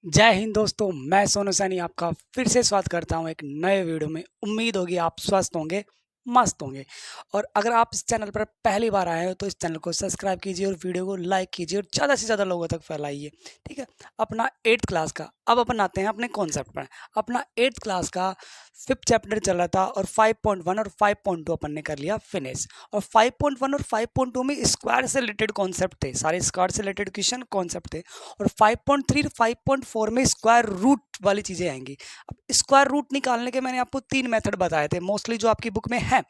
जय हिंद दोस्तों, मैं सोनू सैनी आपका फिर से स्वागत करता हूं एक नए वीडियो में। उम्मीद होगी आप स्वस्थ होंगे, मस्त होंगे। और अगर आप इस चैनल पर पहली बार आए हो तो इस चैनल को सब्सक्राइब कीजिए और वीडियो को लाइक कीजिए और ज़्यादा से ज़्यादा लोगों तक फैलाइए। ठीक है। अपना 8th क्लास का अब अपन आते हैं अपने कॉन्सेप्ट पर। अपना 8th क्लास का 5th चैप्टर चल रहा था और 5.1 और 5.2 अपन ने कर लिया फिनिश। और 5.1 और 5.2 में स्क्वायर से रिलेटेड कॉन्सेप्ट थे, सारे स्क्वायर से रिलेटेड क्वेश्चन कॉन्सेप्ट थे। और 5.3 और 5.4 में स्क्वायर रूट वाली चीज़ें आएंगी। अब स्क्वायर रूट निकालने के मैंने आपको 3 मेथड बताए थे मोस्टली जो आपकी बुक में है।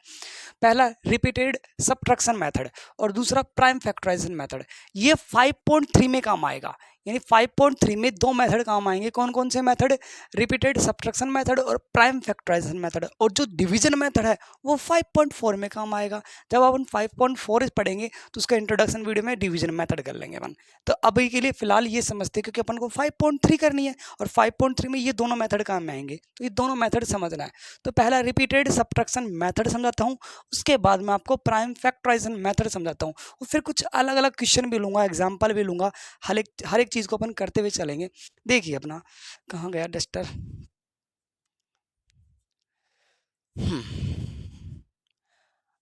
पहला रिपीटेड सब्ट्रैक्शन मेथड और दूसरा प्राइम फैक्टराइजेशन मेथड। ये 5.3 में काम आएगा, यानी 5.3 में दो मेथड काम आएंगे। कौन कौन से मेथड? रिपीटेड सब्ट्रैक्शन मेथड और प्राइम फैक्टराइजेशन मेथड। और जो डिवीजन मेथड है वो 5.4 में काम आएगा। जब अपन 5.4 पढ़ेंगे तो उसका इंट्रोडक्शन वीडियो में डिवीजन मेथड कर लेंगे अपन। तो अभी के लिए फिलहाल ये समझते हैं क्योंकि अपन को 5.3 करनी है और 5.3 में ये दोनों मेथड काम में आएंगे, तो ये दोनों मेथड समझना है। तो पहला रिपीटेड सब्ट्रैक्शन मेथड समझाता हूँ, उसके बाद मैं आपको प्राइम फैक्टराइजेशन मेथड समझाता हूँ और फिर कुछ अलग अलग क्वेश्चन भी लूंगा, एग्जाम्पल भी लूंगा। हर एक चीज़ को अपन करते हुए चलेंगे। देखिए अपना कहाँ गया duster.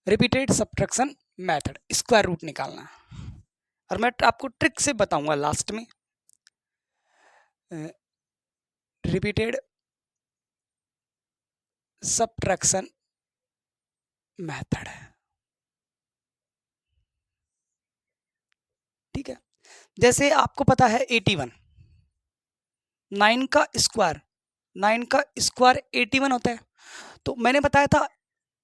Repeated subtraction method, square root निकालना है और मैं आपको ट्रिक से बताऊंगा लास्ट में। रिपीटेड सब्ट्रैक्शन मेथड है, ठीक है। जैसे आपको पता है 81 9 का स्क्वायर, 9 का स्क्वायर 81 होता है। तो मैंने बताया था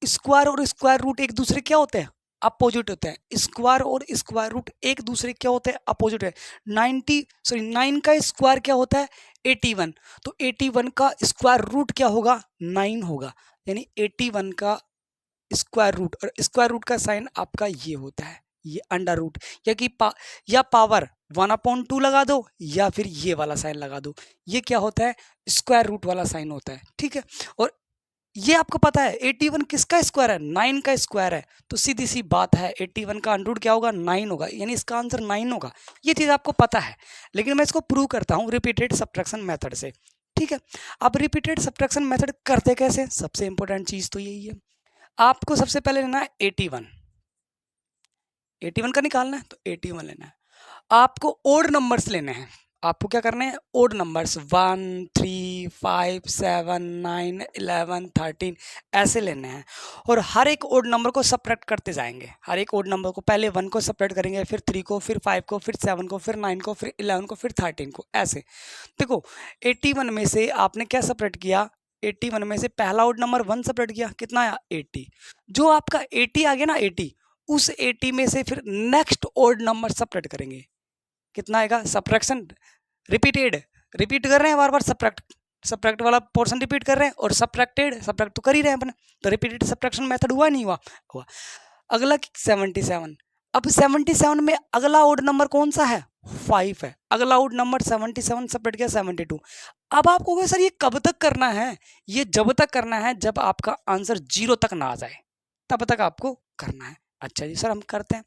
स्क्वायर और स्क्वायर रूट एक दूसरे क्या होते हैं? अपोजिट होते हैं। स्क्वायर और स्क्वायर रूट एक दूसरे क्या होते हैं? अपोजिट है। 9 का स्क्वायर क्या होता है? 81। तो 81 का स्क्वायर रूट क्या होगा? 9 होगा। यानी 81 का स्क्वायर रूट, और स्क्वायर रूट का साइन आपका ये होता है, ये अंडर रूट या कि या पावर 1/2 लगा दो या फिर ये वाला साइन लगा दो। ये क्या होता है? स्क्वायर रूट वाला साइन होता है, ठीक है। और ये आपको पता है 81 किसका स्क्वायर है? 9 का स्क्वायर है। तो सीधी सी बात है 81 का अंडर रूट क्या होगा? 9 होगा, यानी इसका आंसर 9 होगा। ये चीज़ आपको पता है, लेकिन मैं इसको प्रूव करता हूँ रिपीटेड सब्ट्रैक्शन मेथड से, ठीक है। अब रिपीटेड सब्ट्रैक्शन मेथड करते कैसे? सबसे इंपॉर्टेंट चीज़ तो यही है। आपको सबसे पहले लेना है 81, 81 का निकालना है तो 81 लेना है। आपको ओड नंबर्स लेने हैं। आपको क्या करने हैं? ओड नंबर्स 1 3 5 7 9 11 13 ऐसे लेने हैं और हर एक ओड नंबर को सब्ट्रैक्ट करते जाएंगे। हर एक ओड नंबर को पहले 1 को सब्ट्रैक्ट करेंगे, फिर 3 को, फिर 5 को, फिर 7 को, फिर 9 को, फिर 11 को, फिर 13 को, ऐसे। देखो 81 में से आपने क्या सब्ट्रैक्ट किया? 81 में से पहला ओड नंबर 1 सब्ट्रैक्ट किया, कितना आया? 80। जो आपका 80 आ गया ना, 80, उस 80 में से फिर नेक्स्ट ओड नंबर सब्ट्रैक्ट करेंगे। कितना आएगा? सब्ट्रैक्शन रिपीटेड, रिपीट कर रहे हैं बार बार, सब्ट्रैक्ट वाला पोर्शन रिपीट कर रहे हैं और सब्ट्रैक्ट तो कर ही रहे हैं अपन। तो रिपीटेड सब्ट्रैक्शन मेथड हुआ नहीं हुआ? हुआ। अगला 77। अब 77 में अगला ओड नंबर कौन सा है? 5 है। अगला ओड नंबर 77 सब्ट्रैक्ट किया 72। अब आपको कहे सर ये कब तक करना है? ये जब तक करना है जब आपका आंसर 0 तक ना आ जाए, तब तक आपको करना है। अच्छा जी सर, हम करते हैं।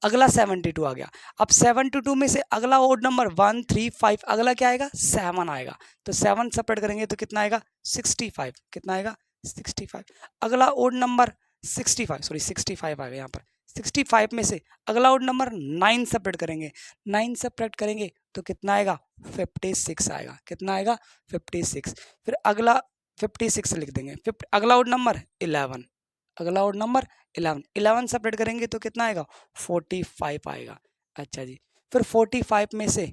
अगला 72 आ गया। अब 72 में से अगला ओड नंबर 1 3 5, अगला क्या आएगा? 7 आएगा। तो 7 सब्ट्रैक्ट करेंगे तो कितना आएगा? 65। कितना आएगा? 65। अगला ओड नंबर 65 आ गया यहाँ पर। 65 में से अगला ओड नंबर 9 सब्ट्रैक्ट करेंगे। 9 सब्ट्रैक्ट करेंगे तो कितना आएगा? 56 आएगा। कितना आएगा? 56। फिर अगला 56 लिख देंगे। अगला ओड नंबर 11, अगला ओड नंबर 11 सब्ट्रैक्ट करेंगे तो कितना आएगा? 45 आएगा। अच्छा जी, फिर 45 में से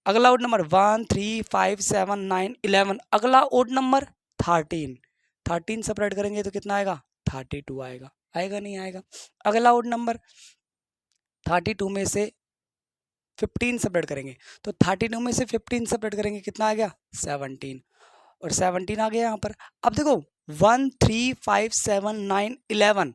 अगला ओड नंबर 1 3 5 7 9 11, अगला ओड नंबर 13 सब्ट्रैक्ट करेंगे तो कितना आएगा? 32 आएगा। आएगा नहीं आएगा? अगला ओड नंबर 32 में से 15 सब्ट्रैक्ट करेंगे तो 32 में से 15 सब्ट्रैक्ट करेंगे कितना आ गया? 17। और 17 आ गया यहाँ पर। अब देखो 1 3 5 7 9 11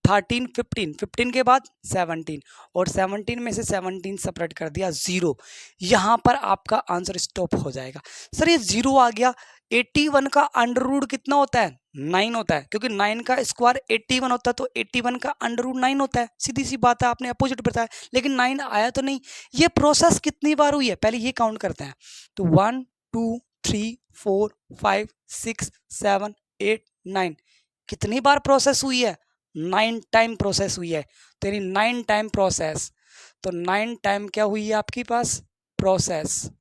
13 15, 15 के बाद 17 और 17 में से 17 सब्ट्रैक्ट कर दिया 0। यहाँ पर आपका आंसर स्टॉप हो जाएगा। सर ये 0 आ गया, 81 का अंडर रूट कितना होता है? 9 होता है, क्योंकि 9 का स्क्वायर 81 होता है, तो 81 का अंडर रूट 9 होता है। सीधी सी बात है, आपने अपोजिट बताया, लेकिन 9 आया तो नहीं। ये प्रोसेस कितनी बार हुई है, पहले ये काउंट करते हैं। तो 1 2 3 4 5 6 7 8 9, कितनी बार प्रोसेस हुई है? 9 टाइम प्रोसेस हुई है। तो यानी 9 टाइम प्रोसेस, तो 9 टाइम क्या हुई है आपके पास? प्रोसेस।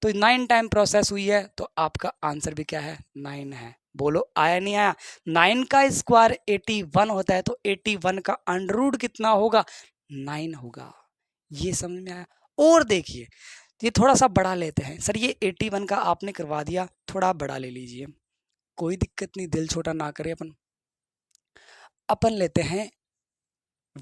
तो 9 टाइम प्रोसेस हुई है, तो आपका आंसर भी क्या है? 9 है। बोलो आया नहीं आया? 9 का स्क्वायर 81 होता है, तो 81 का अंडर रूट कितना होगा? 9 होगा। ये समझ में आया? और देखिए, ये थोड़ा सा बड़ा लेते हैं। सर ये 81 का आपने करवा दिया, थोड़ा बड़ा ले लीजिए, कोई दिक्कत नहीं, दिल छोटा ना करे। अपन लेते हैं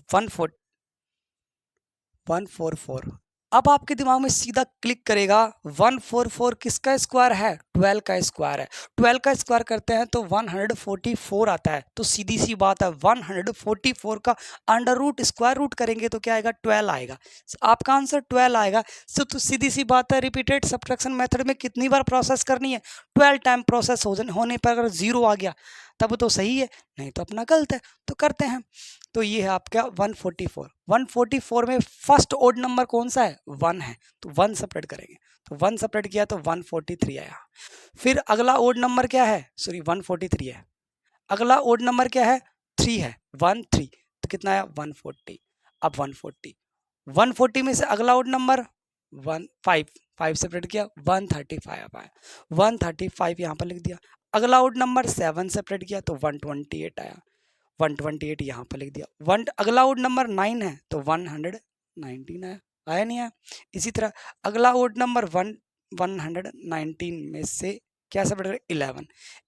144। अब आपके दिमाग में सीधा क्लिक करेगा, 144 किसका स्क्वायर है? 12 का स्क्वायर है। 12 का स्क्वायर करते हैं तो 144 आता है। तो सीधी सी बात है, 144 का अंडर रूट स्क्वायर रूट करेंगे तो क्या आएगा? 12 आएगा। आपका आंसर 12 आएगा। तो सीधी सी बात है, रिपीटेड सब्ट्रैक्शन मेथड में कितनी बार प्रोसेस करनी है? 12 टाइम प्रोसेस होने पर अगर 0 आ गया तब तो सही है, नहीं तो अपना गलत है। तो करते हैं। तो ये है आपका 144। 144 में फर्स्ट ओड नंबर कौन सा है? 1 है, तो 1 सेपरेट करेंगे। तो 1 सेपरेट किया तो 143 आया। फिर अगला ओड नंबर क्या है? सॉरी 143 है। अगला ओड नंबर क्या है? 3 है, 1 3, तो कितना आया? 140। अब 140 में से अगला ओड नंबर 5 सेपरेट किया, 135 आया। 135 यहाँ पर लिख दिया। अगला ओड नंबर 7 सेपरेट किया तो 128 आया। 128 यहाँ पर लिख दिया। अगला ओड नंबर 9 है तो 119 आया नहीं आया? इसी तरह अगला ओड नंबर 119 में से क्या सेपरेट करें?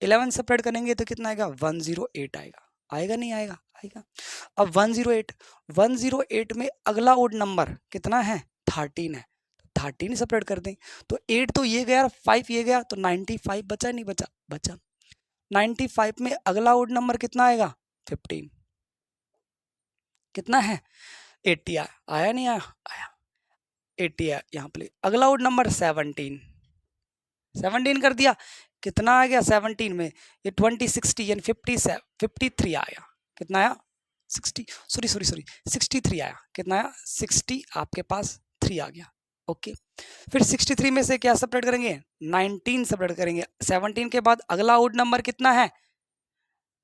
11 सेपरेट करेंगे तो कितना आएगा? 108 आएगा। आएगा नहीं आएगा? आएगा। अब 108 में अगला ओड नंबर कितना है? 13 है। 13 सेपरेट कर दें तो 8 तो ये गया, 5 ये गया, तो 95 बचा नहीं बचा? बचा। 95 में अगला ओड नंबर कितना आएगा? 15। कितना है? 80 आया नहीं आया? आया। 80 आया यहाँ पे। अगला ओड नंबर 17 कर दिया, कितना आ गया 17 में? ये 20 60 यानी 53 आया। कितना आया? 60, सॉरी 63 आया। कितना आया? 60 आपके पास 3 आ गया। ओके। फिर 63 में से क्या सेपरेट करेंगे? 19 सेपरेट करेंगे। 17 के बाद अगला ओड नंबर कितना है?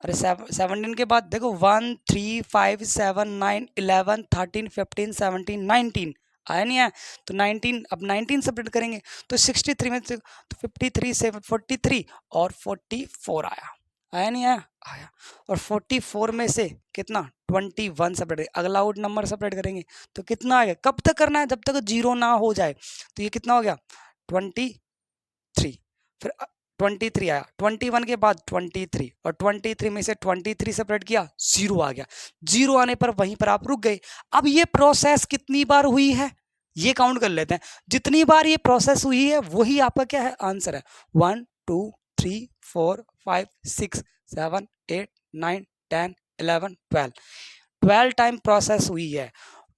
अरे 17 के बाद देखो 1 3 5 7 9 11 13 15 17 19 आया नहीं आया? तो 19, अब 19 सेपरेट करेंगे तो 63 में से तो 53 से 43 और 44 आया। आया नहीं आया? आया। और 44 में से कितना? 21 सेपरेट। अगला ओड नंबर सेपरेट करेंगे तो कितना आ गया? कब तक करना है? जब तक 0 ना हो जाए। तो ये कितना हो गया? 23। फिर 23 आया। 21 के बाद 23 और 23 में से 23 सेपरेट किया, 0 आ गया। 0 आने पर वहीं पर आप रुक गए। अब ये प्रोसेस कितनी बार हुई है ये काउंट कर लेते हैं। जितनी बार ये प्रोसेस हुई है वही आपका क्या है? आंसर है। 1 2 3 4 5 6 7 8 9 10 11 12। 12 टाइम प्रोसेस हुई है।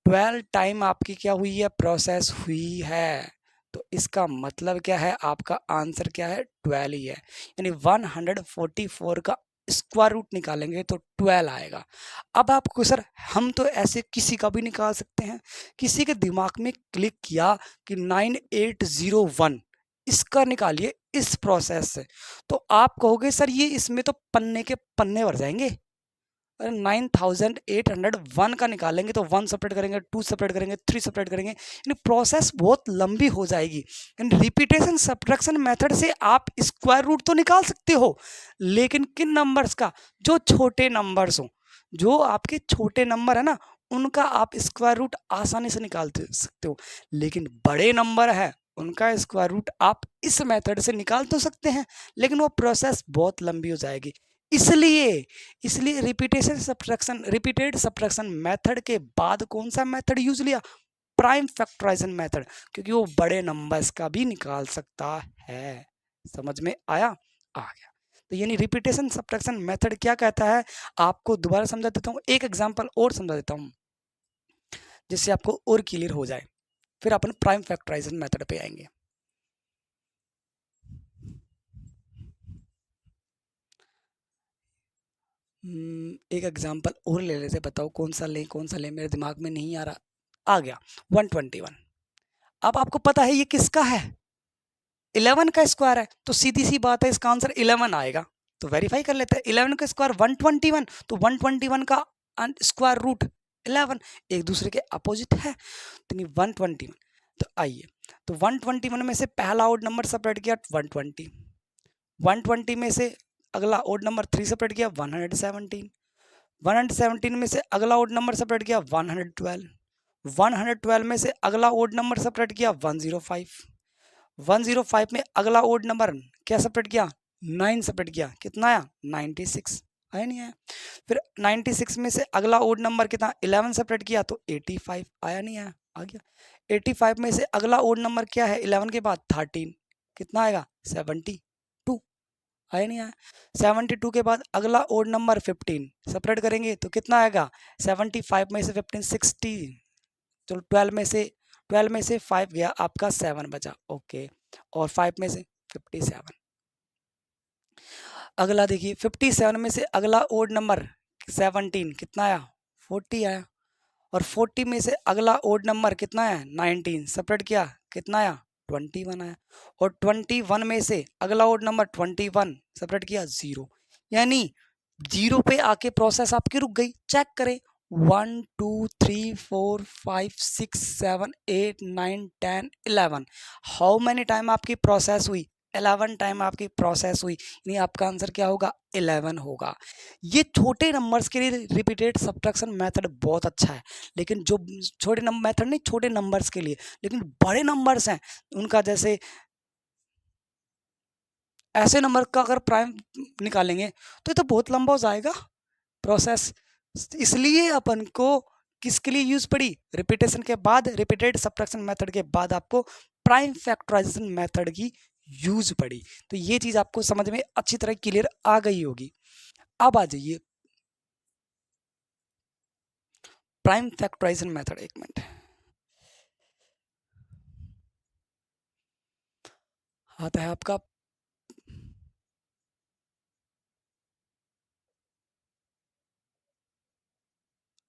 12 टाइम आपकी क्या हुई है? प्रोसेस हुई है। तो इसका मतलब क्या है? आपका आंसर क्या है? 12 ही है। यानी 144 का स्क्वायर रूट निकालेंगे तो 12 आएगा। अब आपको सर हम तो ऐसे किसी का भी निकाल सकते हैं। किसी के दिमाग में क्लिक किया कि 9801 इसका निकालिए इस प्रोसेस से, तो आप कहोगे सर ये इसमें तो पन्ने के पन्ने भर जाएंगे। अरे 9801 का निकालेंगे तो 1 सेपरेट करेंगे, 2 सेपरेट करेंगे, 3 सेपरेट करेंगे, यानी प्रोसेस बहुत लंबी हो जाएगी। यानी रिपीटेशन सब्ट्रैक्शन मेथड से आप स्क्वायर रूट तो निकाल सकते हो, लेकिन किन नंबर्स का? जो छोटे नंबर्स हो, जो आपके छोटे नंबर है ना, उनका आप स्क्वायर रूट आसानी से निकाल सकते हो। लेकिन बड़े नंबर है उनका स्क्वायर रूट आप इस मेथड से निकाल तो सकते हैं, लेकिन वो प्रोसेस बहुत लंबी हो जाएगी। इसलिए रिपीटेड सब्ट्रैक्शन मेथड के बाद कौन सा मेथड यूज लिया? प्राइम फैक्टराइजेशन मेथड, क्योंकि वो बड़े नंबर्स का भी निकाल सकता है। समझ में आया? आ गया। तो यानी रिपीटेशन सब्ट्रैक्शन मेथड क्या कहता है, आपको दोबारा समझा देता हूँ, एक एग्जांपल और समझा देता हूँ जिससे आपको और क्लियर हो जाए, फिर अपन प्राइम फैक्टराइजेशन मेथड पे आएंगे। एक एग्जांपल और ले लेते, बताओ कौन सा लें, मेरे दिमाग में नहीं आ रहा। आ गया 121। अब आपको पता है ये किसका है, 11 का स्क्वायर है, तो सीधी सी बात है इसका आंसर 11 आएगा। तो वेरीफाई कर लेते हैं, 11 का स्क्वायर 121, तो 121 का स्क्वायर रूट 11, एक दूसरे के अपोजिट है, तो 121। तो आइए, तो 121 में से पहला ओड नंबर सेपरेट किया 120, 120 में से अगला ओड नंबर 3 सेपरेट किया 117, 117 में से अगला ओड नंबर सेपरेट किया 112, 112 में से अगला ओड नंबर सेपरेट किया 105, 105 में अगला ओड नंबर क्या सेपरेट किया 9 सेपरेट किया, कितना आया 96, आया नहीं आया। फिर 96 में से अगला ओड नंबर कितना 11 सेपरेट किया तो 85, आया नहीं आया, आ गया। 85 में से अगला ओड नंबर क्या है 11 के बाद 13, कितना आएगा 72, आया नहीं आया। 72 के बाद अगला ओड नंबर 15 सेपरेट करेंगे तो कितना आएगा 75 में से 15 60, चलो 12 में से 5 गया, आपका 7 बचा, ओके, और 5 में से 57। अगला देखिए 57 में से अगला ओड नंबर 17 कितना आया 40 आया, और 40 में से अगला ओड नंबर कितना आया 19 सेपरेट किया, कितना आया 21 आया, और 21 में से अगला ओड नंबर 21 सेपरेट किया 0, यानी 0 पे आके प्रोसेस आपकी रुक गई। चेक करें 1 2 3 4 5 6 7 8 9 10 11, हाउ मैनी टाइम आपकी प्रोसेस हुई 11 टाइम आपकी प्रोसेस हुई, यानी आपका आंसर क्या होगा 11 होगा। ये छोटे नंबर्स के लिए रिपीटेड सब्ट्रैक्शन मेथड बहुत अच्छा है, लेकिन जो छोटे नंबर मेथड नहीं, छोटे नंबर्स के लिए, लेकिन बड़े नंबर्स हैं उनका, जैसे ऐसे नंबर का अगर प्राइम निकालेंगे तो ये तो बहुत लंबा हो जाएगा प्रोसेस, इसलिए अपन को किसके लिए यूज पड़ी, रिपीटेशन के बाद, रिपीटेड सब्ट्रैक्शन मेथड के बाद आपको प्राइम फैक्टराइजेशन मेथड की यूज पड़ी। तो ये चीज आपको समझ में अच्छी तरह क्लियर आ गई होगी। अब आ जाइए प्राइम फैक्टराइजेशन मेथड, एक मिनट आता है आपका।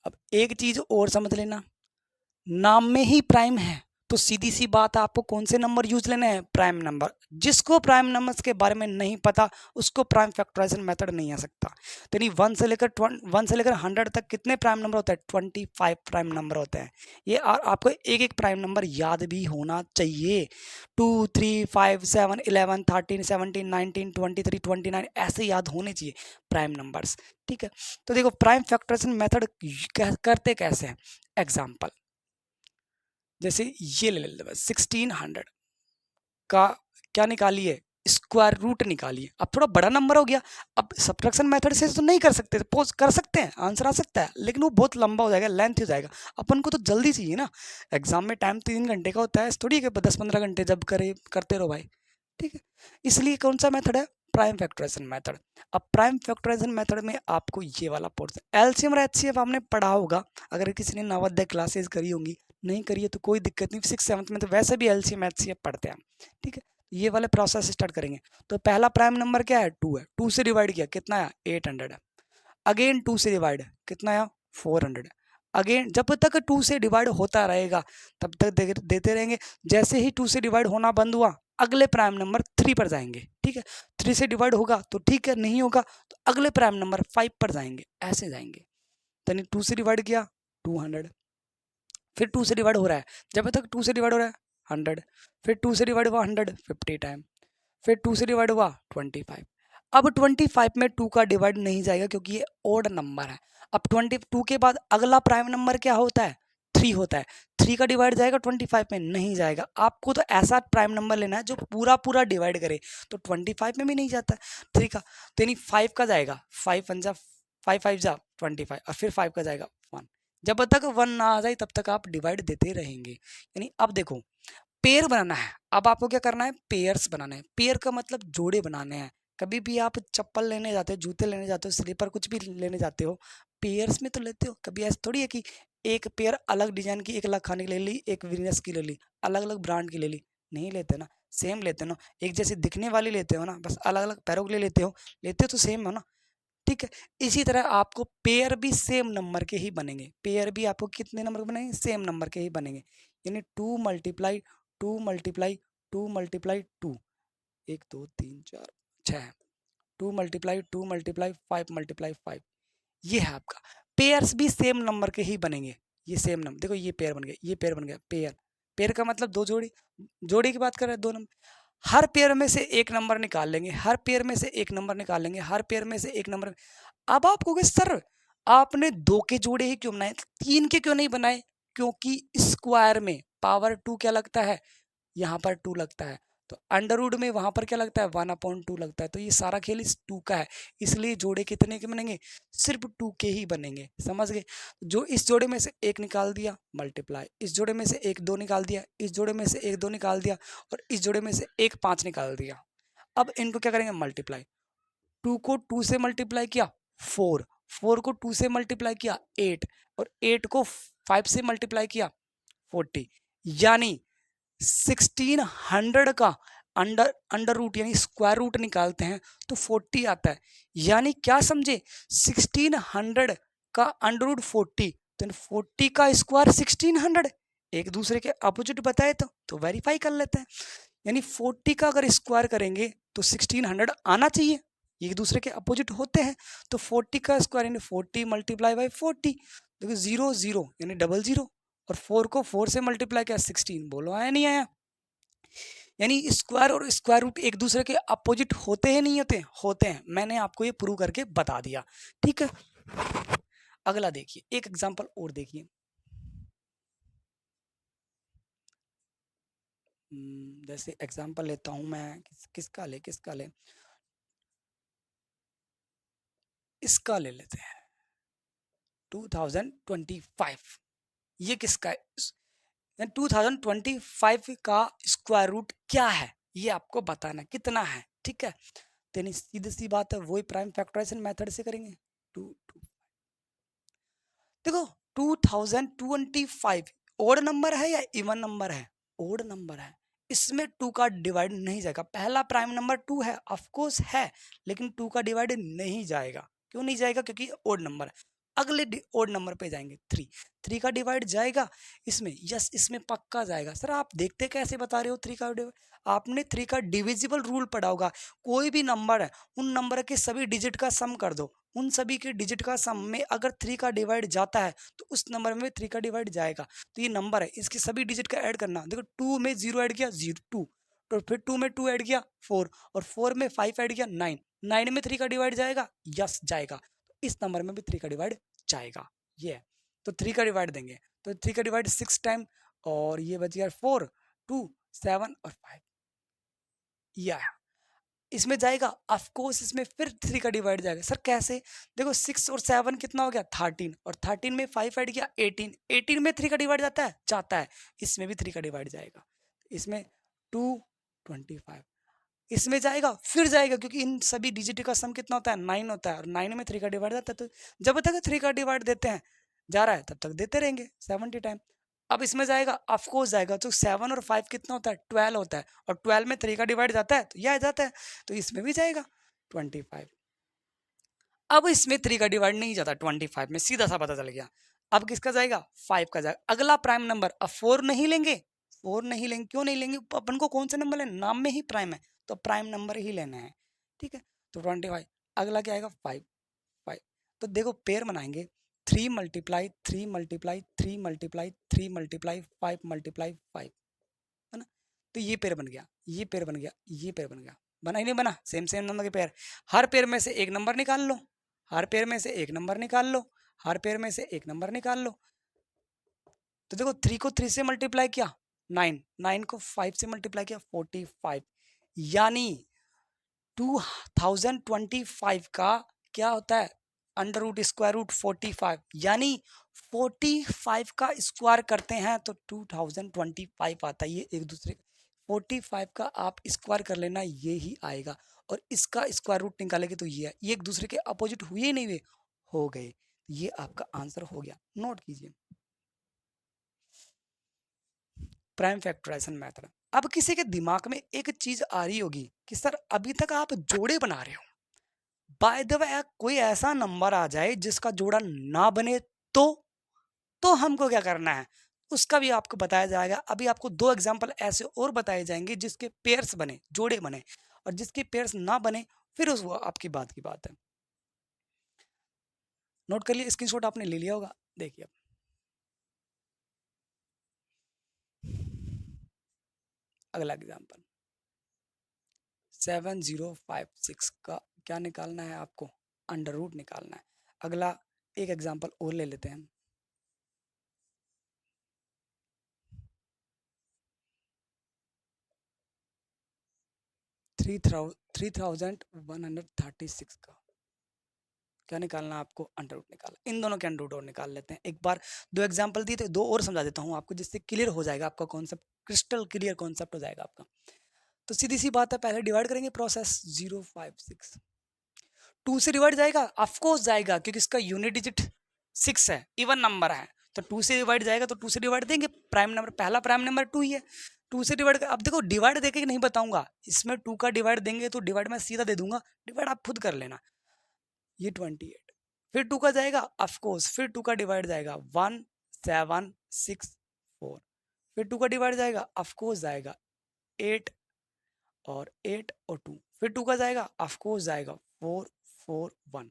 अब एक चीज और समझ लेना, नाम में ही प्राइम है, तो सीधी सी बात है आपको कौन से नंबर यूज लेने हैं, प्राइम नंबर। जिसको प्राइम नंबर्स के बारे में नहीं पता उसको प्राइम फैक्टराइजेशन मेथड नहीं आ सकता। तो नहीं 1 से लेकर 100 तक कितने प्राइम नंबर होते हैं 25 प्राइम नंबर होते हैं। ये आपको एक एक प्राइम नंबर याद भी होना चाहिए, 2 3 5 7 11 13 17 19 23 29 ऐसे याद होने चाहिए प्राइम नंबर्स, ठीक है। तो देखो प्राइम फैक्टराइजेशन मेथड करते कैसे हैं, एग्जाम्पल जैसे ये ले लेते हैं 1600 का क्या निकालिए स्क्वायर रूट निकालिए। अब थोड़ा बड़ा नंबर हो गया, अब सब्ट्रैक्शन मेथड से तो नहीं कर सकते, पोज कर सकते हैं, आंसर आ सकता है, लेकिन वो बहुत लंबा हो जाएगा, लेंथ हो जाएगा। अपन को तो जल्दी चाहिए ना, एग्जाम में टाइम 3 घंटे का होता है, थोड़ी है 10-15 घंटे जब करते रहो भाई, ठीक है। इसलिए कौन सा मेथड है, प्राइम फैक्टराइजेशन मेथड। अब प्राइम फैक्टराइजेशन मेथड में आपको ये वाला पोर्शन एलसीएम और एचसीएफ आपने पढ़ा होगा, अगर किसी ने नवोदय क्लासेस करी होंगी, नहीं करिए तो कोई दिक्कत नहीं, 6 7 में तो वैसे भी एलसीएम एचसीएफ पढ़ते हैं, ठीक है। ये वाले प्रोसेस स्टार्ट करेंगे। तो पहला प्राइम नंबर क्या है 2 है, 2 से डिवाइड किया कितना आया 800 है, अगेन 2 से डिवाइड कितना आया 400 है, अगेन जब तक 2 से डिवाइड होता रहेगा तब तक देते रहेंगे। जैसे ही 2 से डिवाइड होना बंद हुआ अगले प्राइम नंबर 3 पर जाएंगे, ठीक है। 3 से डिवाइड होगा तो ठीक है, नहीं होगा तो अगले प्राइम नंबर 5 पर जाएंगे, ऐसे जाएंगे। यानी 2 से डिवाइड किया 200, फिर 2 से डिवाइड हो रहा है, जब तक 2 से डिवाइड हो रहा है 100, फिर 2 से डिवाइड हुआ 100 50 टाइम, फिर 2 से डिवाइड हुआ 25। अब 25 में 2 का डिवाइड नहीं जाएगा क्योंकि ये ओड नंबर है। अब 22 के बाद अगला प्राइम नंबर क्या होता है 3 होता है, 3 का डिवाइड जाएगा 25 में नहीं जाएगा। आपको तो ऐसा प्राइम नंबर लेना है जो पूरा पूरा डिवाइड करे, तो 25 में भी नहीं जाता है 3 का, तो यानी 5 का जाएगा, 5 1 जा 5 5 जा 25, और फिर 5 का जाएगा 1। जब तक 1 ना आ जाए तब तक आप डिवाइड देते रहेंगे। यानी अब देखो पेयर बनाना है, अब आपको क्या करना है पेयर्स बनाना है। पेयर का मतलब जोड़े बनाने हैं। कभी भी आप चप्पल लेने जाते हो, जूते लेने जाते हो, स्लीपर कुछ भी लेने जाते हो, पेयर्स में तो लेते हो। कभी ऐसा थोड़ी है कि एक पेयर अलग डिजाइन की 1 लाख खाने की ले ली, एक वीनस की ले ली, अलग अलग ब्रांड की ले ली, नहीं लेते ना, सेम लेते हो ना, एक जैसी दिखने वाली लेते हो ना, बस अलग अलग पैरों के लिए लेते हो तो सेम हो ना। ठीक है। इसी तरह आपको पेयर भी सेम नंबर के ही बनेंगे, पेयर भी आपको कितने नंबर के बनेंगे, सेम नंबर के ही बनेंगे, यानी 2 multiply 2 multiply 2 multiply 2, 1 2 3 4 6, 2 multiply 2 multiply 5 multiply 5, ये है आपका। पेयर्स भी सेम नंबर के ही बनेंगे, ये सेम नंबर, देखो ये पेयर बन गया, ये पेयर बन गया, पेयर, पेयर का मतलब दो जोड़ी, जोड़ी की बात कर रहे हैं, दो नंबर। हर पेयर में से एक नंबर निकाल लेंगे, हर पेयर में से एक नंबर निकाल लेंगे, हर पेयर में से एक नंबर। अब आप कहोगे सर आपने दो के जोड़े ही क्यों बनाए, तीन के क्यों नहीं बनाए, क्योंकि स्क्वायर में पावर टू क्या लगता है, यहाँ पर टू लगता है, तो अंडर रूट में वहां पर क्या लगता है, 1/2 लगता है, तो ये सारा खेल इस टू का है, इसलिए जोड़े कितने के बनेंगे, सिर्फ टू के ही बनेंगे, समझ गए। जो इस जोड़े में से एक निकाल दिया मल्टीप्लाई, इस जोड़े में से एक दो निकाल दिया, इस जोड़े में से एक दो निकाल दिया, और इस जोड़े में से एक पांच निकाल दिया। अब इनको क्या करेंगे, मल्टीप्लाई, टू को टू से मल्टीप्लाई किया 4, 4 को टू से मल्टीप्लाई किया 8, और 8 को 5 से मल्टीप्लाई किया 40, यानी 1600 का अंडर अंडर रूट यानी स्क्वायर रूट निकालते हैं तो 40 आता है, यानी क्या समझे, 1600 का अंडर रूट 40, तो 40 का स्क्वायर 1600, एक दूसरे के अपोजिट बताए तो वेरीफाई कर लेते हैं, यानी 40 का अगर स्क्वायर करेंगे तो 1600 आना चाहिए, एक दूसरे के अपोजिट होते हैं, तो 40 का स्क्वायर यानी 40 मल्टीप्लाई बाई 40, देखो 0 0 यानी डबल 0, और 4 को 4 से मल्टीप्लाई किया 16, बोलो आया नहीं आया, यानी स्क्वायर और स्क्वायर रूट एक दूसरे के अपोजिट होते हैं नहीं होते, होते हैं, मैंने आपको ये प्रूव करके बता दिया, ठीक है। अगला देखिए, एक एग्जांपल और देखिए, जैसे एग्जांपल लेता हूं मैं, किसका ले, इसका ले लेते हैं 2025, ये किसका है, 2025 का स्क्वायर रूट क्या है ये आपको बताना कितना है, ठीक है। तो सीधी सी बात है, वही प्राइम फैक्टराइजेशन मेथड से करेंगे। टू देखो 2025 ओड नंबर है या इवन नंबर है, ओड नंबर है, इसमें टू का डिवाइड नहीं जाएगा, पहला प्राइम नंबर टू है ऑफ कोर्स है, लेकिन टू का डिवाइड नहीं जाएगा, क्यों नहीं जाएगा, क्योंकि ओड नंबर है। अगले ओड नंबर पे जाएंगे, थ्री, थ्री का डिवाइड जाएगा इसमें, यस इसमें पक्का जाएगा। सर आप देखते कैसे बता रहे हो थ्री का डिवाइड, आपने थ्री का डिविजिबल रूल पढ़ा होगा, कोई भी नंबर है उन नंबर के सभी डिजिट का सम कर दो, उन सभी के डिजिट का सम में अगर थ्री का डिवाइड जाता है तो उस नंबर में थ्री का डिवाइड जाएगा, तो ये नंबर है इसके सभी डिजिट का ऐड करना, देखो टू में जीरो ऐड किया जीरो टू, तो फिर टू में टू ऐड किया फोर, और फोर में फाइव ऐड किया नाइन, नाइन में थ्री का डिवाइड जाएगा, यस जाएगा, तो इस नंबर में भी थ्री का डिवाइड जाएगा, ये है। तो थ्री का डिवाइड देंगे, तो थ्री का डिवाइड सिक्स टाइम, और ये बच गया फोर, टू, सेवन और फाइव, यह इसमें जाएगा, ऑफ कोर्स इसमें फिर थ्री का डिवाइड जाएगा। सर कैसे, देखो सिक्स और सेवन कितना हो गया थर्टीन, और थर्टीन में फाइव ऐड किया एटीन, एटीन में थ्री का डिवाइड जाता है, इसमें भी थ्री का डिवाइड जाएगा, इसमें टू, 25, इसमें जाएगा फिर जाएगा, क्योंकि इन सभी डिजिट का सम कितना होता है, नाइन होता है, और नाइन में थ्री का डिवाइड जाता है, तो जब तक थ्री का डिवाइड देते हैं जा रहा है तब तक देते रहेंगे 70 टाइम। अब इसमें जाएगा, ऑफ कोर्स जाएगा, तो सेवन और फाइव कितना होता है, 12 होता है, और 12 में थ्री का डिवाइड जाता है तो यह आ जाता है, तो इसमें भी जाएगा 25। अब इसमें थ्री का डिवाइड नहीं जाता 25 में, सीधा सा पता चल गया। अब किसका जाएगा, फाइव का जाएगा, अगला प्राइम नंबर, अब फोर नहीं लेंगे, फोर नहीं लेंगे, क्यों नहीं लेंगे, अपन को कौन सा नंबर लेना, नाम में ही प्राइम है तो प्राइम नंबर ही लेना है, ठीक है। तो 25, अगला क्या आएगा, फाइव, फाइव, तो देखो पेयर बनाएंगे, three multiply three multiply three multiply three multiply five multiply five, है ना, तो ये पेयर बन गया, ये पेयर बन गया, ये पेयर बन गया, बना ही नहीं बना, सेम सेम नंबर के पेयर, हर पेयर में से एक नंबर निकाल लो, हर पेयर में से एक नंबर निकाल लो, हर पेयर में से एक नंबर निकाल लो, तो देखो थ्री को थ्री से मल्टीप्लाई किया नाइन, नाइन को फाइव से मल्टीप्लाई किया 45, यानी 2025 का क्या होता है, अंडर रूट स्क्वायर रूट 45, यानी 45 का स्क्वायर करते हैं तो 2025 आता है, ये एक दूसरे 45 का आप स्क्वायर कर लेना ये ही आएगा, और इसका स्क्वायर रूट निकालेंगे तो ये है, ये एक दूसरे के अपोजिट हुए नहीं हुए, हो गए, ये आपका आंसर हो गया, नोट कीजिए प्राइम फैक्टराइजेशन मेथड। अब किसी के दिमाग में एक चीज आ रही होगी कि सर अभी तक आप जोड़े बना रहे हो, बाय द वे कोई ऐसा नंबर आ जाए जिसका जोड़ा ना बने तो हमको क्या करना है, उसका भी आपको बताया जाएगा। अभी आपको 2 एग्जांपल ऐसे और बताए जाएंगे जिसके पेयर्स बने, जोड़े बने, और जिसके पेयर्स ना बने फिर उस वो आपकी बात की बात है। नोट कर लिए, स्क्रीनशॉट आपने ले लिया होगा। देखिए अगला एग्जांपल 7056 का क्या निकालना है आपको, अंडर रूट निकालना है। अगला एक एग्जांपल और ले लेते हैं। 3136 का क्या निकालना है आपको, अंडर रूट निकालना। इन दोनों के अंडर रूट और निकाल लेते हैं। एक बार 2 एग्जांपल दिए थे, 2 और समझा देता हूँ आपको, जिससे क्लियर हो जाएगा आपका कॉन्सेप्ट, क्रिस्टल क्लियर कॉन्सेप्ट हो जाएगा आपका। तो सीधी सी बात है, पहले डिवाइड करेंगे प्रोसेस 056, 2 से डिवाइड जाएगा, ऑफ कोर्स जाएगा, क्योंकि इसका यूनिट डिजिट 6 है, इवन नंबर है, तो 2 से डिवाइड जाएगा, तो 2 से डिवाइड देंगे। प्राइम नंबर, पहला प्राइम नंबर 2 ही है, 2 से डिवाइड। अब देखो डिवाइड देके नहीं बताऊंगा, इसमें 2 का डिवाइड देंगे तो डिवाइड मैं सीधा दे दूंगा, डिवाइड आप खुद कर लेना। ये 28, फिर 2 का जाएगा, ऑफ कोर्स, फिर 2 का डिवाइड जाएगा 1764, फिर 2 का डिवाइड जाएगा, ऑफ कोर्स जाएगा 8 और 8 और 2, फिर 2 का जाएगा, ऑफ कोर्स जाएगा 441।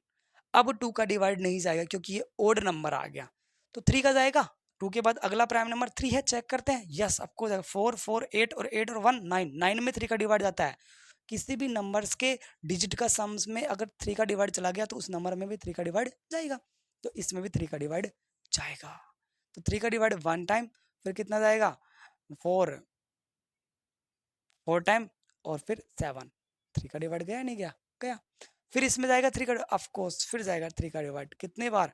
अब 2 का डिवाइड नहीं जाएगा क्योंकि ये ओड नंबर आ गया, तो 3 का जाएगा। 2 के बाद अगला प्राइम नंबर 3 है, चेक करते हैं। यस, आपको जाएगा 4 4 8 और 8 और 1 9, 9 में 3 का डिवाइड जाता है। किसी भी नंबर्स के डिजिट का सम्स में अगर 3 का डिवाइड चला गया तो उस नंबर में भी 3 का डिवाइड जाएगा, तो इसमें भी 3 का डिवाइड जाएगा। तो 3 का डिवाइड 1 टाइम, फिर कितना जाएगा 4 4 टाइम, और फिर 7, 3 का डिवाइड गया नहीं गया, गया। फिर इसमें जाएगा 3 का, ऑफ कोर्स फिर जाएगा 3 का डिवाइड कितने बार,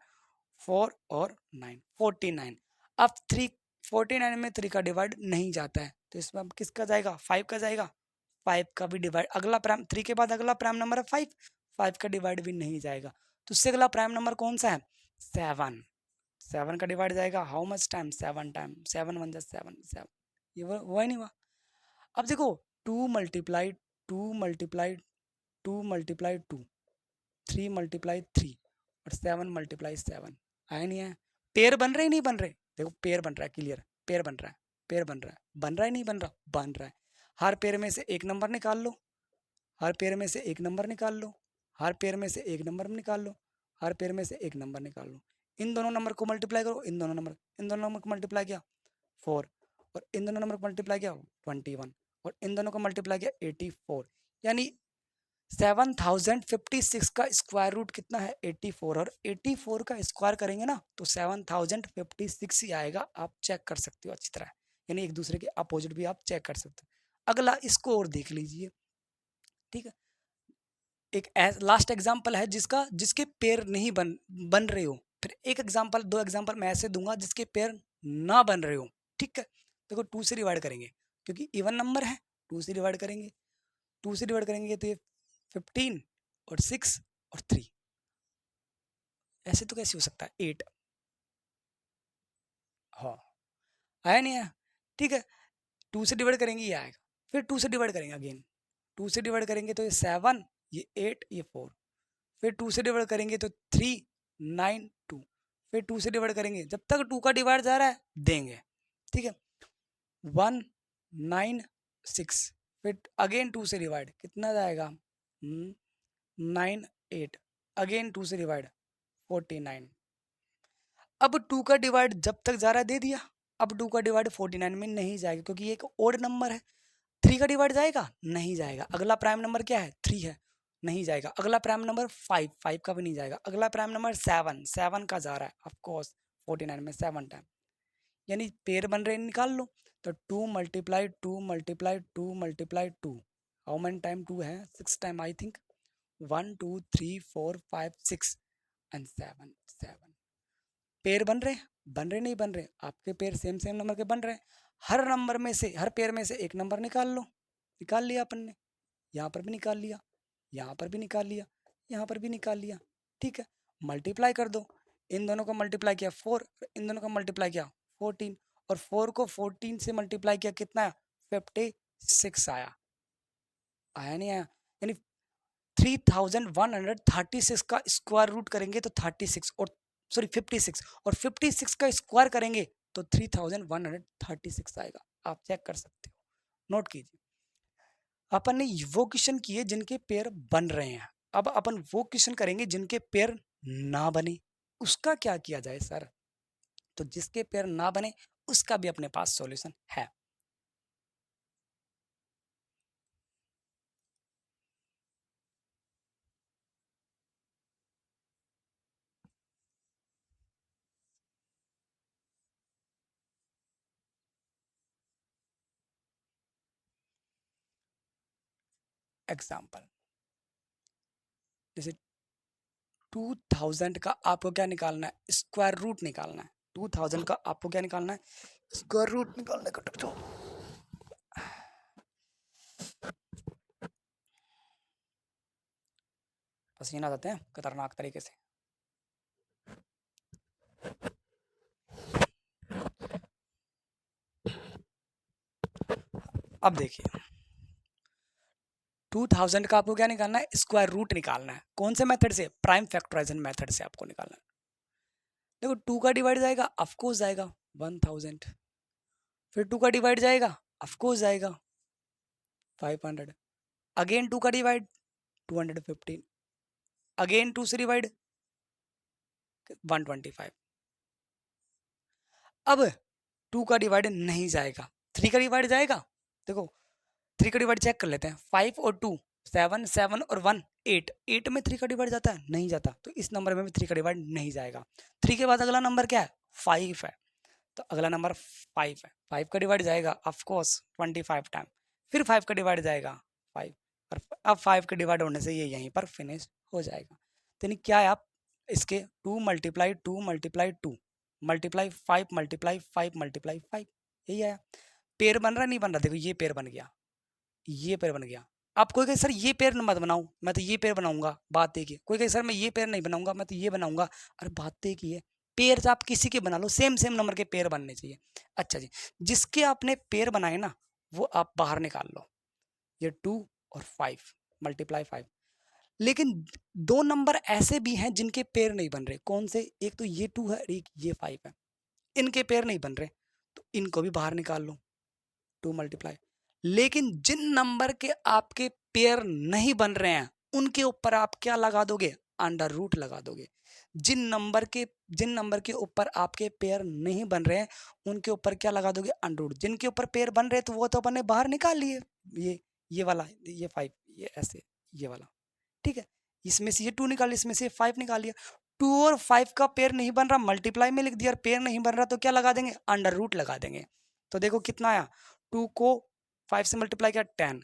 4 और 9, 49। अब 3 49 में 3 का डिवाइड नहीं जाता है, तो इसमें अब किसका जाएगा, 5 का जाएगा, 5 का भी डिवाइड, अगला प्राइम 3 के बाद अगला प्राइम नंबर है 5, 5 का डिवाइड भी नहीं जाएगा, तो उससे अगला प्राइम नंबर कौन सा है, 7, 7 का डिवाइड जाएगा, हाउ मच टाइम, 7 टाइम, 7 1 जा 7 7, ये हुआ ही नहीं हुआ। अब देखो 2 मल्टीप्लाई 2 मल्टीप्लाई 2 मल्टीप्लाई 2, 3 मल्टीप्लाई 3 और 7 मल्टीप्लाई 7, आया नहीं है। पेयर बन रहे ही नहीं बन रहे, देखो पेयर बन रहा है, क्लियर, पेयर बन रहा है, पेयर बन रहा है, बन रहा है नहीं बन रहा, बन रहा है। हर पेयर में से एक नंबर निकाल लो, हर पेयर में से एक नंबर निकाल लो, हर पेयर में से एक नंबर निकाल लो, हर पेयर में से एक नंबर निकाल लो। इन दोनों नंबर को मल्टीप्लाई करो, इन दोनों नंबर को मल्टीप्लाई किया 4, और इन दोनों नंबर को मल्टीप्लाई किया 21, और इन दोनों को मल्टीप्लाई किया 84, यानी 7056 का स्क्वायर रूट कितना है 84, और 84 का स्क्वायर करेंगे ना तो 7056 ही आएगा। आप चेक कर सकते हो अच्छी तरह, यानी एक दूसरे के अपोजिट भी आप चेक कर सकते हो। अगला इसको और देख लीजिए, ठीक है। एक लास्ट एग्जांपल है जिसके पेयर नहीं बन रहे हो, फिर एक एग्जांपल, 2 एग्जांपल मैं ऐसे दूंगा जिसके पेयर ना बन रहे हो, ठीक है। देखो 2 से डिवाइड करेंगे क्योंकि इवन नंबर है, 2 से डिवाइड करेंगे, 2 से डिवाइड करेंगे तो ये 15 और 6 और 3, ऐसे तो कैसे हो सकता है 8, हाँ आया नहीं आया, ठीक है। 2 से डिवाइड करेंगे ये आएगा, फिर 2 से डिवाइड करेंगे अगेन, 2 से डिवाइड करेंगे तो ये 7, ये 8, ये 4, फिर 2 से डिवाइड करेंगे तो 3 9 2, फिर 2 से डिवाइड करेंगे, जब तक 2 का डिवाइड जा रहा है देंगे, ठीक है। 1 9 6, फिर अगेन 2 से डिवाइड कितना जाएगा 9 8, अगेन 2 से डिवाइड 49। अब 2 का डिवाइड जब तक जा रहा है दे दिया, अब 2 का डिवाइड 49 में नहीं जाएगा क्योंकि ये एक ओड नंबर है। 3 का डिवाइड जाएगा, नहीं जाएगा। अगला प्राइम नंबर क्या है 3 है, नहीं जाएगा। अगला प्राइम नंबर 5, 5 का भी नहीं जाएगा। अगला प्राइम नंबर 7, 7 का जा रहा है ऑफकोर्स 49 में 7 टाइम, यानी पेयर बन रहे निकाल लो। तो 2 multiply 2 multiply 2 multiply 2, how many time 2 है 6 time I think, 1 2 3 4 5 6 and 7 7। Pair बन रहे नहीं बन रहे, आपके पेयर सेम सेम नंबर के बन रहे हैं। हर नंबर में से, हर पेयर में से एक नंबर निकाल लो, निकाल लिया अपन ने, यहाँ पर भी निकाल लिया, यहाँ पर भी निकाल लिया, यहाँ पर भी निकाल लिया, ठीक है। मल्टीप्लाई कर दो, इन दोनों को मल्टीप्लाई किया 4, इन दोनों को मल्टीप्लाई किया 14, और 4 को 14 से मल्टीप्लाई किया कितना 56 आया, आया नहीं आया, यानी 3136 का स्क्वायर रूट करेंगे तो 36 और सॉरी 56 और 56 का स्क्वायर करेंगे तो 3136 आएगा। आप चेक कर सकते हो, नोट कीजिए। अपन ने वो क्वेश्चन किए जिनके पेयर बन रहे हैं, अब अपन वो क्वेश्चन करेंगे जिनके पेयर ना बने, उसका क्या किया जाए सर? तो जिसके पेयर ना बने उसका भी अपने पास सॉल्यूशन है। एग्जाम्पल जैसे 2000 का आपको क्या निकालना है? स्क्वायर रूट निकालना है। 2000 का आपको क्या निकालना है? स्क्वायर रूट निकालने का। टक पसीना आ जाते हैं खतरनाक तरीके से। अब देखिए 2000 का आपको क्या निकालना है? स्क्वायर रूट निकालना है। कौन से मेथड से? प्राइम फैक्टराइजेशन मेथड से आपको निकालना है। देखो 2 का डिवाइड जाएगा, ऑफकोर्स जाएगा 1000, फिर 2 का डिवाइड जाएगा, ऑफकोर्स जाएगा 500, अगेन 2 का डिवाइड 215, अगेन 2 से डिवाइड 125। अब 2 का डिवाइड नहीं जाएगा, 3 का डिवाइड जाएगा। देखो 3 का डिवाइड चेक कर लेते हैं, 5 और 2 7, 7 और 1 8, 8 में 3 का डिवाइड जाता है? नहीं जाता, तो इस नंबर में भी 3 का डिवाइड नहीं जाएगा। 3 के बाद अगला नंबर क्या है? 5 है, तो अगला नंबर 5 है। 5 का डिवाइड जाएगा ऑफकोर्स 25 टाइम, फिर 5 का डिवाइड जाएगा 5, और अब 5 के डिवाइड होने से ये यहीं पर फिनिश हो जाएगा। तो यानी क्या है, आप इसके 2 multiply 2 multiply 2 multiply 5 multiply 5 multiply 5, यही आया। पेयर बन रहा नहीं बन रहा? देखो ये पेयर बन गया, ये पेयर बन गया। आप कोई कहे सर ये पेयर मत बनाऊं, मैं तो ये पेयर बनाऊंगा, बात एक ही। कोई कहे सर मैं ये पेयर नहीं बनाऊंगा, मैं तो ये बनाऊंगा, अरे बात एक ही है। पेयर आप किसी के बना लो, सेम सेम नंबर के पेयर बनने चाहिए। अच्छा जी, जिसके आपने पेयर बनाए ना वो आप बाहर निकाल लो, ये 2 और 5 मल्टीप्लाई 5। लेकिन दो नंबर ऐसे भी हैं जिनके पेयर नहीं बन रहे। कौन से? एक तो ये 2 है, एक ये 5 है, इनके पेयर नहीं बन रहे, तो इनको भी बाहर निकाल लो, 2 मल्टीप्लाई। लेकिन जिन नंबर के आपके पेयर नहीं बन रहे हैं उनके ऊपर आप क्या लगा दोगे? अंडर रूट लगा दोगे। जिन नंबर के ऊपर आपके पेयर नहीं बन रहे हैं उनके ऊपर क्या लगा दोगे? Under root. जिनके ऊपर पेयर बन रहे हैं तो वो तो अपन ने बाहर निकाल लिए, ये वाला, ये 5, ये ऐसे, ये वाला, ठीक है। इसमें से ये 2 निकाल, इसमें से 5 निकाल लिया। 2 और 5 का पेयर नहीं बन रहा, मल्टीप्लाई में लिख दिया, और पेयर नहीं बन रहा तो क्या लगा देंगे? अंडर रूट लगा देंगे। तो देखो कितना आया, 2 को 5 से मल्टीप्लाई किया 10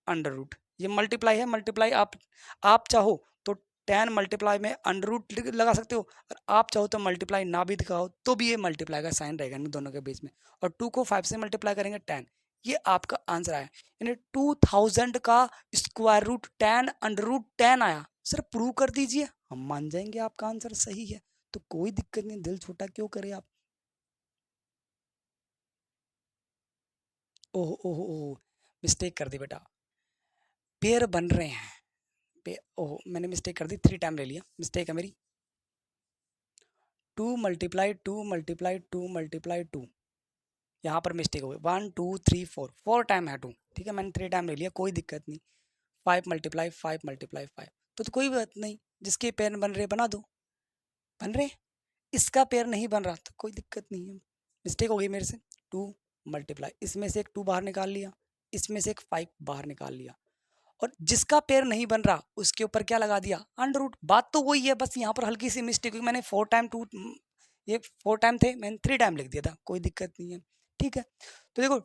अंडर रूट, ये मल्टीप्लाई है, मल्टीप्लाई आप चाहो तो 10 मल्टीप्लाई में अंडर रूट लगा सकते हो, और आप चाहो तो मल्टीप्लाई ना भी दिखाओ तो भी ये मल्टीप्लाई का साइन रहेगा इन दोनों के बीच में। और 2 को 5 से मल्टीप्लाई करेंगे 10, ये आपका आंसर आया। यानी 2000 का स्क्वायर रूट 10 अंडर रूट 10 आया। सर प्रूव कर दीजिए, हम मान जाएंगे आपका आंसर सही है, तो कोई दिक्कत नहीं, दिल छोटा क्यों करे आप। ओह ओह ओह, मिस्टेक कर दी बेटा, पेयर बन रहे हैं। ओह मैंने मिस्टेक कर दी, 3 टाइम ले लिया, मिस्टेक है मेरी। 2 मल्टीप्लाई 2 मल्टीप्लाई 2 मल्टीप्लाई 2, यहाँ पर मिस्टेक हो गई। 1 2 3 4, 4 टाइम है 2, ठीक है, मैंने 3 टाइम ले लिया, कोई दिक्कत नहीं। 5 मल्टीप्लाई 5 मल्टीप्लाई 5, तो कोई बात नहीं, जिसके पेयर बन रहे बना दो, बन रहे। इसका पेयर नहीं बन रहा तो कोई दिक्कत नहीं है, मिस्टेक हो गई मेरे से। 2 मल्टीप्लाई, इसमें से एक 2 बाहर निकाल लिया, इसमें से एक 5 बाहर निकाल लिया, और जिसका पेयर नहीं बन रहा उसके ऊपर क्या लगा दिया? Under root. बात तो वही है, बस यहाँ पर हल्की सी मिस्टेक हुई, मैंने 4 टाइम 2, ये 4 टाइम थे, मैंने 3 टाइम लिख दिया था, कोई दिक्कत नहीं है, ठीक है। तो देखो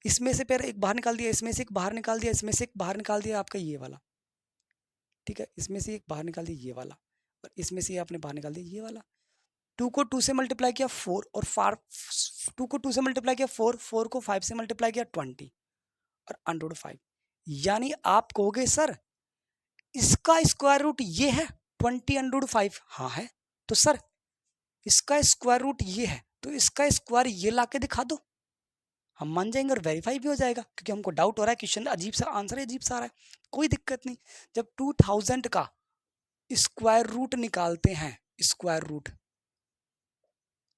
इसमें से पेयर एक बाहर निकाल दिया, इसमें से एक बाहर निकाल दिया, इसमें से एक बाहर निकाल दिया आपका ये वाला, ठीक है, इसमें से एक बाहर निकाल दिया ये वाला, और इसमें से आपने बाहर निकाल दिया ये वाला। 2 को 2 से मल्टीप्लाई किया 4, और 2 को 2 से मल्टीप्लाई किया 4, 4 को 5 से मल्टीप्लाई किया 20, और अंडर रूट 5। यानी आप कहोगे सर इसका स्क्वायर रूट ये है 20 अंडर रूट 5, हाँ है, तो सर इसका स्क्वायर रूट ये है तो इसका स्क्वायर ये लाके दिखा दो, हम मान जाएंगे और वेरीफाई भी हो जाएगा, क्योंकि हमको डाउट हो रहा है क्वेश्चन अजीब सा, आंसर अजीब सा आ रहा है, कोई दिक्कत नहीं। जब 2000 का स्क्वायर रूट निकालते हैं, स्क्वायर रूट,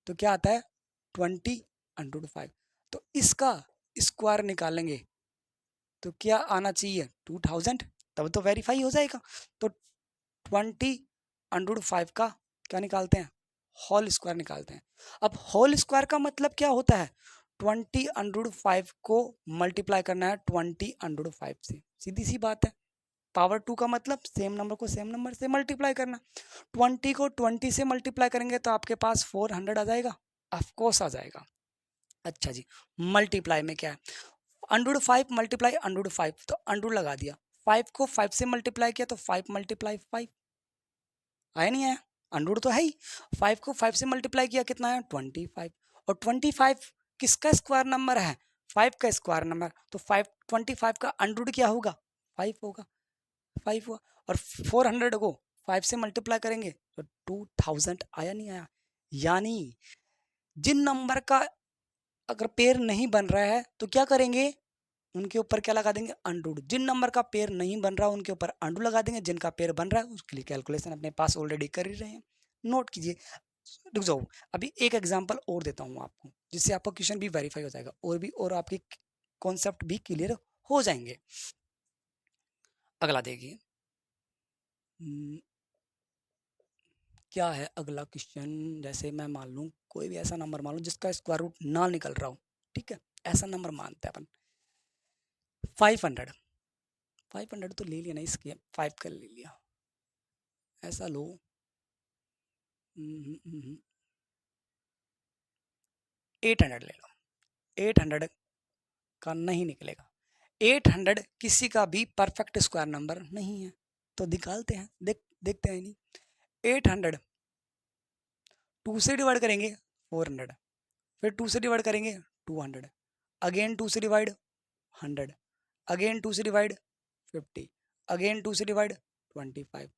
तो क्या आता है 20√5। तो इसका स्क्वायर निकालेंगे तो क्या आना चाहिए 2000, तब तो वेरीफाई हो जाएगा। तो 20√5 का क्या निकालते हैं, होल स्क्वायर निकालते हैं। अब होल स्क्वायर का मतलब क्या होता है, 20√5 को मल्टीप्लाई करना है 20√5 से, सीधी सी बात है। पावर 2 का मतलब सेम नंबर को सेम नंबर से मल्टीप्लाई करना। 20 को 20 से मल्टीप्लाई करेंगे तो आपके पास 400 आ जाएगा, ऑफकोर्स आ जाएगा। अच्छा जी, मल्टीप्लाई में क्या है, √5 मल्टीप्लाई √5, तो अंडर लगा दिया, 5 को 5 से मल्टीप्लाई किया तो 5 मल्टीप्लाई 5, आया नहीं आया, अंडर तो है ही। 5 को 5 से मल्टीप्लाई किया कितना है 25, और 25 किसका स्क्वायर नंबर है, 5 का स्क्वायर नंबर, तो 25 का अंडर क्या होगा 5 होगा, 5 हुआ। और 400 को 5 से मल्टीप्लाई करेंगे तो 2000 आया नहीं आया। यानी जिन नंबर का अगर पेयर नहीं बन रहा है तो क्या करेंगे, उनके ऊपर क्या लगा देंगे अंडू। जिन नंबर का पेयर नहीं बन रहा उनके ऊपर अंडू लगा देंगे, जिनका पेयर बन रहा है उसके लिए कैलकुलेशन अपने पास ऑलरेडी कर ही रहे हैं, नोट कीजिए। रुक जाओ, अभी एक एग्जांपल और देता हूँ आपको, जिससे आपका क्वेश्चन भी वेरीफाई हो जाएगा और आपके कॉन्सेप्ट भी क्लियर हो जाएंगे। अगला देखिए, क्या है अगला क्वेश्चन, जैसे मैं मान लूँ कोई भी ऐसा नंबर मान लूँ जिसका स्क्वायर रूट ना निकल रहा हो, ठीक है, ऐसा नंबर मानते हैं अपन 500, 500 तो ले लिया ना, इसके 5 कर ले लिया, ऐसा लो 800 ले लो, 800 का नहीं निकलेगा, 800 किसी का भी परफेक्ट स्क्वायर नंबर नहीं है, तो निकालते हैं, देखते हैं नहीं। 800 2 से डिवाइड करेंगे 400, फिर 2 से डिवाइड करेंगे 200, अगेन 2 से डिवाइड 100, अगेन 2 से डिवाइड 50, अगेन 2 से डिवाइड 25।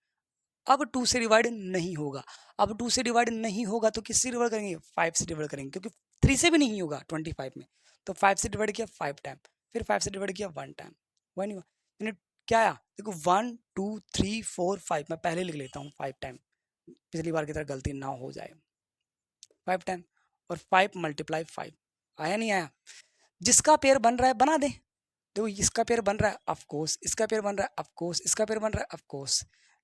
अब 2 से डिवाइड नहीं होगा, अब 2 से डिवाइड नहीं होगा तो किससे डिवाइड करेंगे 5 से डिवाइड करेंगे, क्योंकि 3 से भी नहीं होगा 25 में, तो 5 से डिवाइड किया 5 टाइम, फिर 5 से डिवाइड किया 1 टाइम, वही नहीं हुआ, यानी क्या आया देखो 1 2 3 4 5, मैं पहले लिख लेता हूँ 5 टाइम, पिछली बार की तरह गलती ना हो जाए, 5 टाइम और 5 मल्टीप्लाई 5, आया नहीं आया। जिसका पेयर बन रहा है बना दे, देखो इसका पेयर बन रहा है ऑफ कोर्स, इसका पेयर बन रहा है ऑफ कोर्स, इसका पेयर बन रहा है ऑफ कोर्स,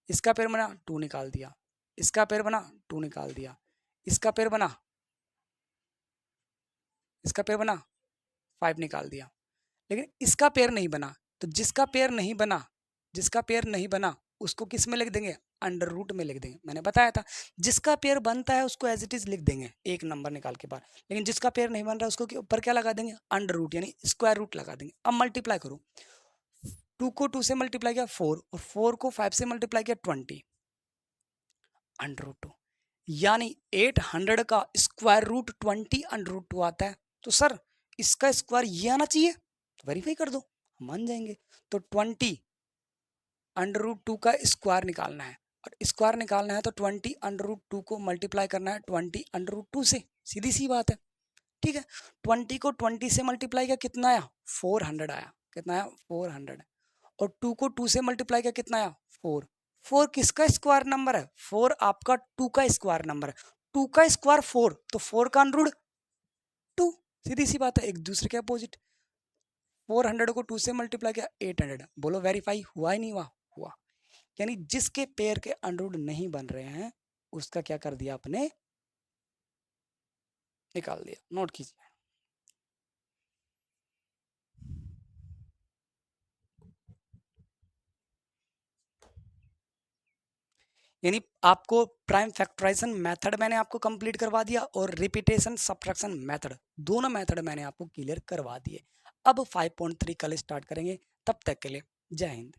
इसका पेयर बना 2 निकाल दिया, इसका पेयर बना 2 निकाल दिया, इसका पेयर बना, इसका पेयर बना 5 निकाल दिया, लेकिन इसका पेयर नहीं बना, तो जिसका पेयर नहीं बना, जिसका पेयर नहीं बना उसको किस में लिख देंगे अंडर रूट में लिख देंगे, मैंने बताया था जिसका पेयर बनता है उसको एज इट इज लिख देंगे एक नंबर निकाल के बाद, लेकिन जिसका पेयर नहीं बन रहा उसको ऊपर क्या लगा देंगे अंडर रूट, यानी स्क्वायर रूट लगा देंगे। अब मल्टीप्लाई करो, 2 को 2 से मल्टीप्लाई किया 4, और 4 को 5 से मल्टीप्लाई किया 20, अंडर रूट 2, यानी 800 का स्क्वायर रूट 20 अंडर रूट 2 आता है। तो सर इसका स्क्वायर ये आना चाहिए, वेरीफाई कर दो, मान जाएंगे। तो 20 अंडर रूट 2 का स्क्वायर निकालना है, और स्क्वायर निकालना है तो 20 अंडर रूट 2 को मल्टीप्लाई करना है 20 अंडर रूट 2 से, सीधी सी बात है, ठीक है। 20 को 20 से मल्टीप्लाई किया कितना आया 400 आया, कितना आया 400, और 2 को 2 से मल्टीप्लाई किया कितना आया 4, 4 किसका स्क्वायर नंबर है 4 आपका 2 का स्क्वायर नंबर है, 2 का स्क्वायर 4, तो 4 का अंडर रूट 2, सीधी सी बात है, एक दूसरे के अपोजिट। 400 को 2 से मल्टीप्लाई किया 800, बोलो वेरीफाई हुआ ही नहीं हुआ, हुआ। यानी जिसके पेयर के अंडर रूट नहीं बन रहे हैं उसका क्या कर दिया आपने, निकाल दिया, नोट कीजिए। यानी आपको प्राइम फैक्टराइजेशन मेथड मैंने आपको कंप्लीट करवा दिया, और रिपीटेशन सब्ट्रैक्शन मेथड, दोनों मेथड मैंने आपको क्लियर करवा दिए। अब 5.3 कल स्टार्ट करेंगे, तब तक के लिए जय हिंद।